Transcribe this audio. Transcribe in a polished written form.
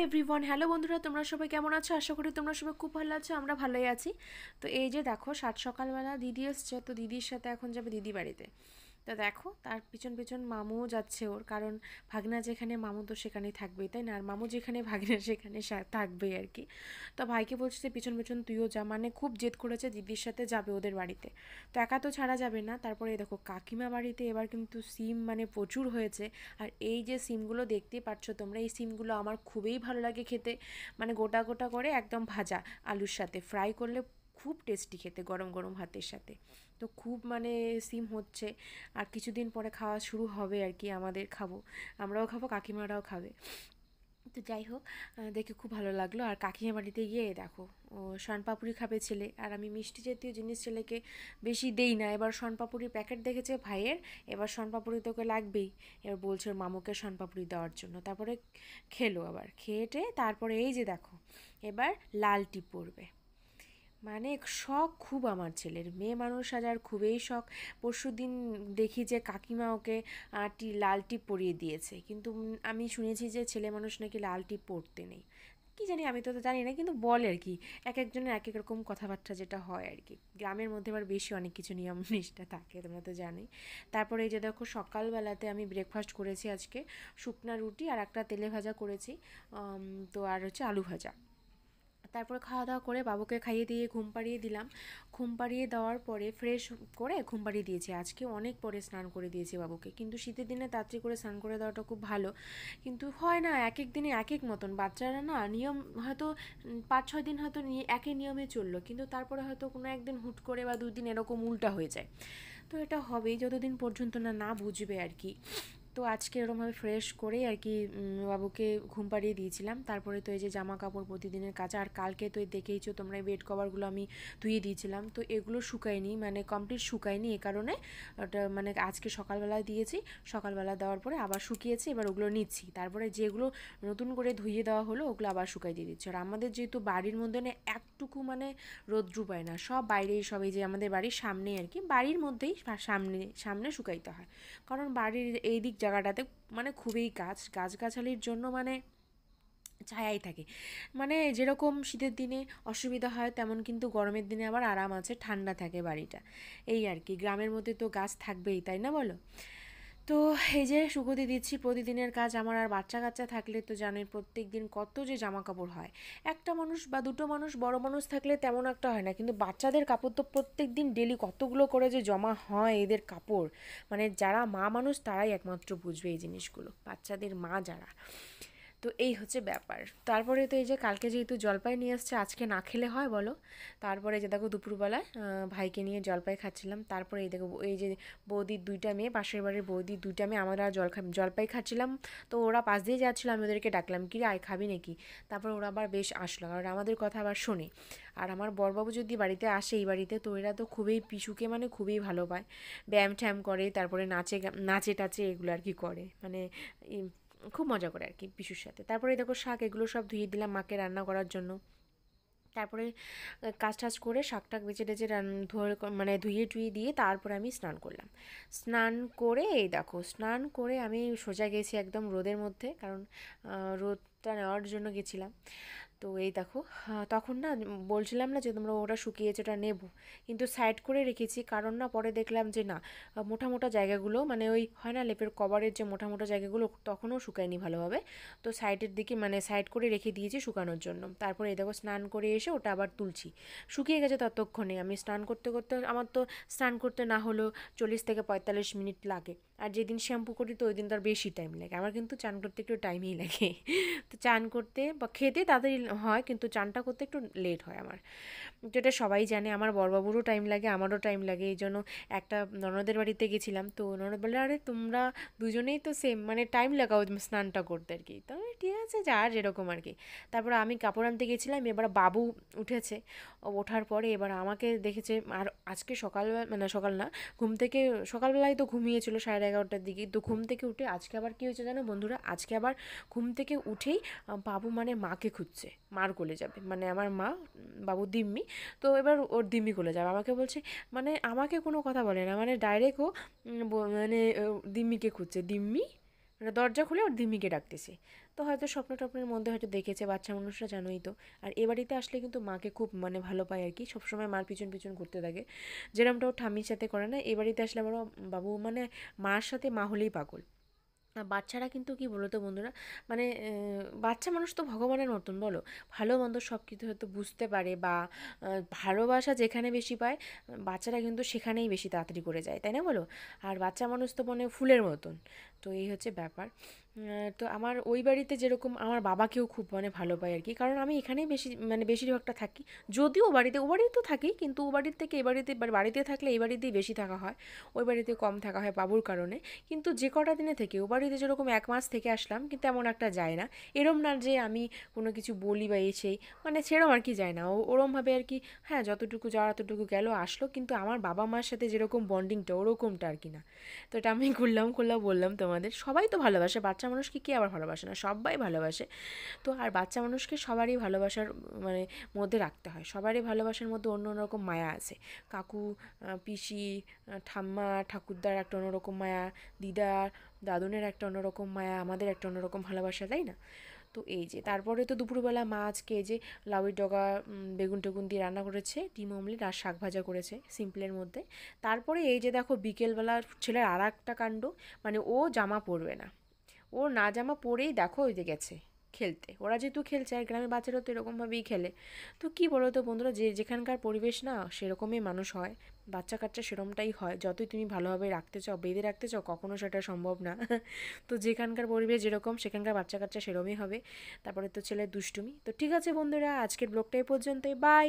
Everyone, hello বন্ধুরা, তোমরা সবাই কেমন আছো? আশা করি তোমরা সবাই খুব ভালো আছো। আমরা ভালোই আছি। তো এই যে দেখো, সকালবেলা দিদি এসছে, তো দিদির সাথে এখন যাবে দিদি বাড়িতে। তো দেখো, তার পিছন পিছন মামুও যাচ্ছে ওর, কারণ ভাগনা যেখানে মামু তো সেখানেই থাকবেই, তাই না? আর মামু যেখানে ভাগনা সেখানে থাকবেই আর কি। তো ভাইকে বলছে যে পিছন পিছন তুইও যা, মানে খুব জেদ করেছে দিদির সাথে যাবে ওদের বাড়িতে। তো একা তো ছাড়া যাবে না। তারপরে দেখো কাকিমা বাড়িতে এবার কিন্তু সিম মানে প্রচুর হয়েছে। আর এই যে সিমগুলো দেখতেই পাচ্ছ তোমরা, এই সিমগুলো আমার খুবই ভালো লাগে খেতে। মানে গোটা গোটা করে একদম ভাজা, আলুর সাথে ফ্রাই করলে খুব টেস্টি খেতে গরম গরম ভাতের সাথে। তো খুব মানে সিম হচ্ছে, আর কিছুদিন পরে খাওয়া শুরু হবে আর কি। আমাদের খাবো, আমরাও খাবো, কাকিমারাও খাবে। তো যাই হোক, দেখে খুব ভালো লাগলো। আর কাকিমা বাড়িতে গিয়ে দেখো, ও শনপাপড়ি খাবে ছেলে, আর আমি মিষ্টি জাতীয় জিনিস ছেলেকে বেশি দেই না। এবার শনপাপড়ির প্যাকেট দেখেছে ভাইয়ের, এবার শনপাপড়ি তোকে লাগবেই। এবার বলছে ওর মামুকে শনপাপড়ি দেওয়ার জন্য। তারপরে খেলো, আবার খেয়ে তারপরে এই যে দেখো, এবার লাল টিপ পড়বে। মানে শখ খুব আমার ছেলের, মেয়ে মানুষ সাজার খুবই শখ। পরশুদিন দেখি যে কাকিমা ওকে লাল টিপ পরিয়ে দিয়েছে, কিন্তু আমি শুনেছি যে ছেলে মানুষ নাকি লাল টিপ পরতে নেই। কি জানি, আমি তো জানি না, কিন্তু বলে আর কি, এক একজনের এক এক রকম কথাবার্তা যেটা হয় আর কি। গ্রামের মধ্যে আবার বেশি অনেক কিছু নিয়ম নিষ্ঠা থাকে, তোমরা তো জানোই। তারপরে এই যে দেখো, সকালবেলাতে আমি ব্রেকফাস্ট করেছি আজকে, শুকনা রুটি আর একটা তেলে ভাজা করেছি। তো আর হচ্ছে আলু ভাজা। তারপরে খাওয়া দাওয়া করে বাবুকে খাইয়ে দিয়ে ঘুম পাড়িয়ে দিলাম। ঘুম পাড়িয়ে দেওয়ার পরে ফ্রেশ করে ঘুম পাড়িয়ে দিয়েছি। আজকে অনেক পরে স্নান করে দিয়েছি বাবুকে, কিন্তু শীতের দিনে তাড়াতাড়ি করে স্নান করে দেওয়াটা খুব ভালো। কিন্তু হয় না, এক এক দিনে এক এক মতন বাচ্চারা না, নিয়ম হয়তো 5-6 দিন হয়তো একই নিয়মে চললো, কিন্তু তারপরে হয়তো কোনো একদিন হুট করে বা 2 দিন এরকম উল্টা হয়ে যায়। তো এটা হবেই যতদিন পর্যন্ত না না বুঝবে আর কি। তো আজকে এরকমভাবে ফ্রেশ করেই আর কি বাবুকে ঘুম পাড়িয়ে দিয়েছিলাম। তারপরে তো এই যে জামা কাপড় প্রতিদিনের কাজ, আর কালকে তো দেখেইছো তোমরা, এই বেড কভারগুলো আমি ধুয়ে দিয়েছিলাম, তো এগুলো শুকায়নি, মানে কমপ্লিট শুকায়নি। এ কারণে ওটা মানে আজকে সকালবেলা দিয়েছি, সকালবেলা দেওয়ার পরে আবার শুকিয়েছে, এবার ওগুলো নিচ্ছি। তারপরে যেগুলো নতুন করে ধুয়ে দেওয়া হলো ওগুলো আবার শুকাই দিয়ে দিচ্ছি। আর আমাদের যেহেতু বাড়ির মধ্যে না একটুকু মানে রোদ্রু পায় না, সব বাইরেই, সব এই যে আমাদের বাড়ির সামনেই আর কি, বাড়ির মধ্যেই সামনে সামনে শুকাইতে হয়। কারণ বাড়ির এই দিক জায়গাটাতে মানে খুবই গাছগাছালির জন্য মানে ছায়াই থাকে। মানে যেরকম শীতের দিনে অসুবিধা হয়, তেমন কিন্তু গরমের দিনে আবার আরাম আছে, ঠান্ডা থাকে বাড়িটা। এই আর কি, গ্রামের মধ্যে তো গাছ থাকবেই, তাই না বলো? তো এই যে শুকোতে দিচ্ছি, প্রতিদিনের কাজ আমার। আর বাচ্চা কাচ্চা থাকলে তো জানোই, প্রত্যেক দিন কত যে জামা কাপড় হয়। একটা মানুষ বা দুটো মানুষ, বড় মানুষ থাকলে তেমন একটা হয় না, কিন্তু বাচ্চাদের কাপড় তো প্রত্যেক দিন ডেলি কতগুলো করে যে জমা হয় এদের কাপড়। মানে যারা মা মানুষ তারাই একমাত্র বুঝবে এই জিনিসগুলো, বাচ্চাদের মা যারা। তো এই হচ্ছে ব্যাপার। তারপরে তো এই যে কালকে যেহেতু জলপাই নিয়ে আসছে, আজকে না খেলে হয় বলো? তারপরে যে দেখো দুপুরবেলায় ভাইকে নিয়ে জলপাই খাচ্ছিলাম। তারপরে এই দেখো, এই যে বৌদির 2টা মেয়ে, পাশের বাড়ির বৌদির 2টা মেয়ে, আমরা জলপাই খাচ্ছিলাম। তো ওরা পাশ দিয়ে যাচ্ছিলো, আমি ওদেরকে ডাকলাম, কি রে আয় খাবি নাকি? তারপর ওরা আবার বেশ আসলো, কারণ আমাদের কথা আবার শোনে। আর আমার বড়বাবু যদি বাড়িতে আসে এই বাড়িতে, তো এরা তো খুবই পিসুকে মানে খুবই ভালো পায়, ব্যায়াম ট্যায়াম করে, তারপরে নাচে টাচে এগুলো আর কি করে, মানে খুব মজা করে আর কি পিসুর সাথে। তারপরে দেখো শাক এগুলো সব ধুয়ে দিলাম মাকে রান্না করার জন্য। তারপরে কাজ টাজ করে শাক টাক বেঁচে টেচে ধুয়ে মানে ধুয়ে টুয়ে দিয়ে তারপরে আমি স্নান করলাম। স্নান করে এই দেখো, স্নান করে আমি সোজা গেছি একদম রোদের মধ্যে, কারণ রোদটা নেওয়ার জন্য গেছিলাম। তো এই দেখো, তখন না বলছিলাম না যে তোমরা ওটা শুকিয়েছে ওটা নেব, কিন্তু সাইড করে রেখেছি, কারণ না পরে দেখলাম যে না, মোটা মোটা জায়গাগুলো মানে ওই হয় না লেপের কভারের যে মোটা মোটা জায়গাগুলো তখনও শুকায়নি ভালোভাবে। তো সাইডের দিকে মানে সাইড করে রেখে দিয়েছি শুকানোর জন্য। তারপরে এই দেখো স্নান করে এসে ওটা আবার তুলছি, শুকিয়ে গেছে ততক্ষণে। আমি স্নান করতে করতে, আমার তো স্নান করতে না হলেও 40 থেকে 45 মিনিট লাগে। আর যেদিন শ্যাম্পু করি তো ওই দিন তো আর বেশি টাইম লাগে আমার, কিন্তু চান করতে একটু টাইমই লাগে। তো চান করতে বা খেতে তাড়াতাড়ি হয়, কিন্তু চানটা করতে একটু লেট হয় আমার। যেটা সবাই জানে, আমার বড়বাবুরও টাইম লাগে, আমারও টাইম লাগে। এই জন্য একটা ননদের বাড়িতে গেছিলাম, তো ননদ বলে, আরে তোমরা দুজনেই তো সেম, মানে টাইম লাগাও স্নানটা করতে আর কি। তো আমি, ঠিক আছে যার যেরকম আর কি। তারপর আমি কাপড় আনতে গেছিলাম, এবার বাবু উঠেছে। ওঠার পরে এবার আমাকে দেখেছে। আর আজকে সকালবেলা, মানে সকাল না, ঘুম থেকে সকালবেলায় তো ঘুমিয়েছিল 11:30টার দিকে। তো ঘুম থেকে উঠে আজকে আবার কী হয়েছে জানো বন্ধুরা, আজকে আবার ঘুম থেকে উঠেই বাবু মানে মাকে খুঁজছে, মার কোলে যাবে, মানে আমার মা, বাবু দিম্মি। তো এবার ওর দিম্মি কোলে যাবে, আমাকে বলছে, মানে আমাকে কোনো কথা বলে না, মানে ডাইরেক্ট ও মানে দিম্মিকে খুঁজছে, দিম্মি মানে দরজা খুলে ওর ধিমিকে ডাকতেছে। তো হয়তো স্বপ্ন টপ্নের মধ্যে হয়তো দেখেছে, বাচ্চা মানুষরা জানোই তো। আর এ বাড়িতে আসলে কিন্তু মাকে খুব মানে ভালো পায় আর কি, সবসময় মার পিছন পিছন ঘুরতে থাকে, যেরকমটা ওর ঠাম্মির সাথে করে না। এ বাড়িতে আসলে আবারও বাবু মানে মার সাথে মা হলেই পাগল। বাচ্চারা কিন্তু কি বলো তো বন্ধুরা, মানে বাচ্চা মানুষ তো ভগবানের মতন বলো, ভালো মন্দ সব কিছু হয়তো বুঝতে পারে, বা ভালোবাসা যেখানে বেশি পায় বাচ্চারা কিন্তু সেখানেই বেশি তাড়াতাড়ি করে যায়, তাই না বলো? আর বাচ্চা মানুষ তো মানে ফুলের মতন। তো এই হচ্ছে ব্যাপার। তো আমার ওই বাড়িতে যেরকম আমার বাবাকেও খুব মানে ভালো পাই আর কি, কারণ আমি এখানেই বেশি মানে বেশিরভাগটা থাকি। যদিও ও বাড়িতে তো থাকি, কিন্তু ও বাড়ির থেকে এ বাড়িতে বাড়িতে থাকলে এই বাড়িতেই বেশি থাকা হয়, ওই বাড়িতে কম থাকা হয় বাবুর কারণে। কিন্তু যে কটা দিনে থেকে ও বাড়িতে যেরকম 1 মাস থেকে আসলাম, কিন্তু এমন একটা যায় না, এরম না যে আমি কোনো কিছু বলি বা এই সেই, মানে সেরম আর কি যায় না ওরমভাবে আর কি। হ্যাঁ, যতটুকু যাওয়ার ততটুকু গেল আসলো, কিন্তু আমার বাবা মার সাথে যেরকম বন্ডিংটা ওরকমটা আর কি না। তো এটা আমি খুললাম বললাম তোমাদের। সবাই তো ভালোবাসে, বাচ্চা মানুষকে কে আবার ভালোবাসে না, সবাই ভালোবাসে। তো আর বাচ্চা মানুষকে সবারই ভালোবাসার মানে মধ্যে রাখতে হয়, সবারই ভালোবাসার মধ্যে অন্য অন্যরকম মায়া আছে। কাকু, পিসি, ঠাম্মা, ঠাকুরদার একটা অন্যরকম মায়া, দিদার দাদুনের একটা অন্যরকম মায়া, আমাদের একটা অন্যরকম ভালোবাসা, তাই না? তো এই যে তারপরে তো দুপুরবেলা মা আজকে এই যে লাউয়ের ডগা বেগুন টেগুন দিয়ে রান্না করেছে, ডিম অমলেট আর শাক ভাজা করেছে সিম্পলের মধ্যে। তারপরে এই যে দেখো বিকেলবেলা ছেলের আর একটা কাণ্ড, মানে ও জামা পরবে না, ও না জামা পরেই দেখো ওই যে গেছে খেলতে। ওরা যেহেতু খেলছে, আর গ্রামের বাচ্চারা তো এরকমভাবেই খেলে। তো কী বলো তো বন্ধুরা, যে যেখানকার পরিবেশ না সেরকমই মানুষ হয়, বাচ্চা কাচ্চা সেরমটাই হয়। যতই তুমি ভালোভাবে রাখতে চাও, বেঁধে রাখতে চাও, কখনো সেটা সম্ভব না। তো যেখানকার পরিবেশ যেরকম সেখানকার বাচ্চা কাচ্চা সেরমই হবে। তারপরে তো ছেলের দুষ্টুমি। তো ঠিক আছে বন্ধুরা, আজকের ব্লগটা এই পর্যন্তই, বাই।